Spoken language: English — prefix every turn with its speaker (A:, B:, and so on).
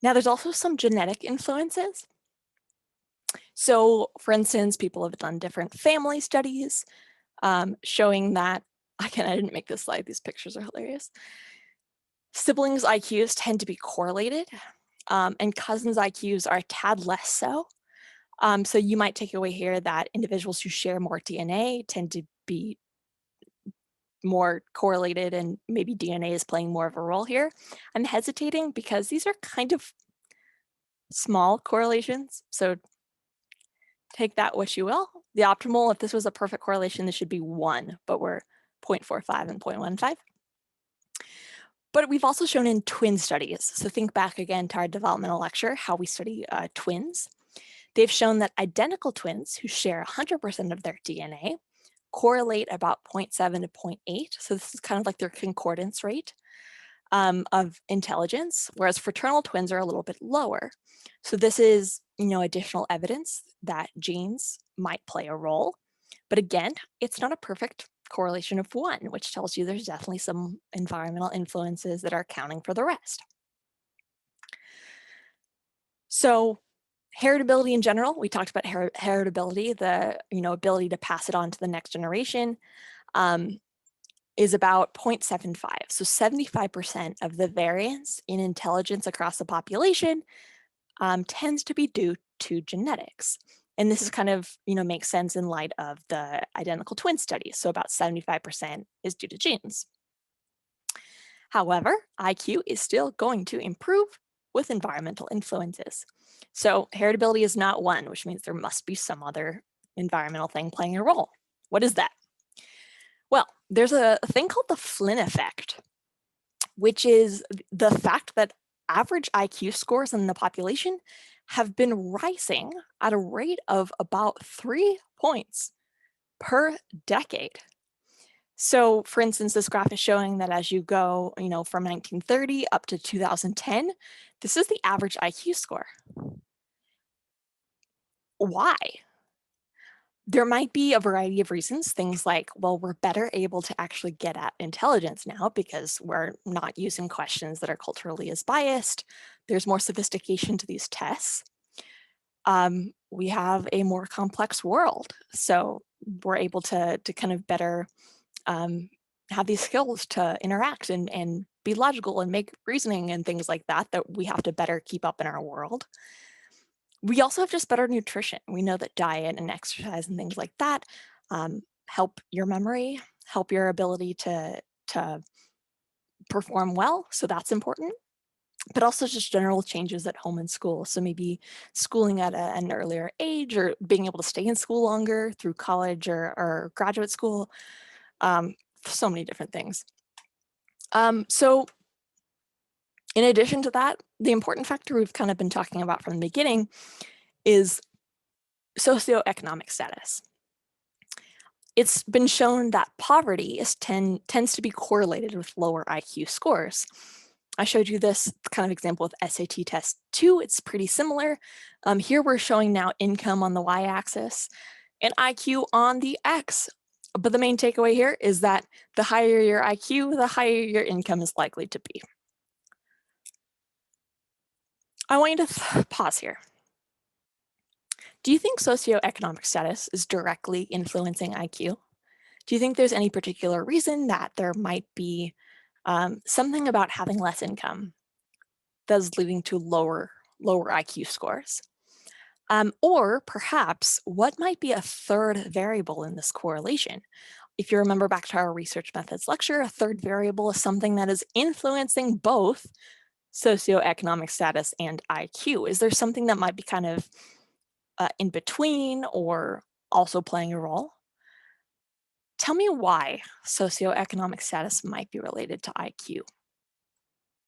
A: Now, there's also some genetic influences. So, for instance, people have done different family studies showing that, again, I didn't make this slide, these pictures are hilarious. Siblings' IQs tend to be correlated, and cousins' IQs are a tad less so. So you might take away here that individuals who share more DNA tend to be more correlated, and maybe DNA is playing more of a role here. I'm hesitating because these are kind of small correlations, so take that what you will. The optimal, if this was a perfect correlation, this should be 1, but we're 0.45 and 0.15. But we've also shown in twin studies, so think back again to our developmental lecture, how we study twins. They've shown that identical twins who share 100% of their DNA correlate about 0.7 to 0.8. So this is kind of like their concordance rate of intelligence, whereas fraternal twins are a little bit lower. So this is, additional evidence that genes might play a role. But again, it's not a perfect correlation of 1, which tells you there's definitely some environmental influences that are accounting for the rest. So heritability in general, we talked about heritability, the ability to pass it on to the next generation, is about 0.75. So 75% of the variance in intelligence across the population tends to be due to genetics. And this is kind of, makes sense in light of the identical twin studies. So about 75% is due to genes. However, IQ is still going to improve with environmental influences. So heritability is not 1, which means there must be some other environmental thing playing a role. What is that? Well, there's a thing called the Flynn effect, which is the fact that average IQ scores in the population have been rising at a rate of about 3 points per decade. So, for instance, this graph is showing that as you go, from 1930 up to 2010, this is the average IQ score. Why? There might be a variety of reasons, things like, well, we're better able to actually get at intelligence now because we're not using questions that are culturally as biased. There's more sophistication to these tests. We have a more complex world, so we're able to kind of better have these skills to interact and be logical and make reasoning and things like that we have to better keep up in our world. We also have just better nutrition. We know that diet and exercise and things like that help your memory, help your ability to perform well. So that's important. But also just general changes at home and school. So maybe schooling at an earlier age, or being able to stay in school longer through college or graduate school. So many different things. So in addition to that, the important factor we've kind of been talking about from the beginning is socioeconomic status. It's been shown that poverty tends to be correlated with lower IQ scores. I showed you this kind of example with SAT test 2. It's pretty similar. Here we're showing now income on the y-axis and IQ on the x. But the main takeaway here is that the higher your IQ, the higher your income is likely to be. I want you to pause here. Do you think socioeconomic status is directly influencing IQ? Do you think there's any particular reason that there might be something about having less income that's leading to lower IQ scores? Or perhaps what might be a third variable in this correlation? If you remember back to our research methods lecture, a third variable is something that is influencing both socioeconomic status and IQ. Is there something that might be kind of in between or also playing a role? Tell me why socioeconomic status might be related to IQ.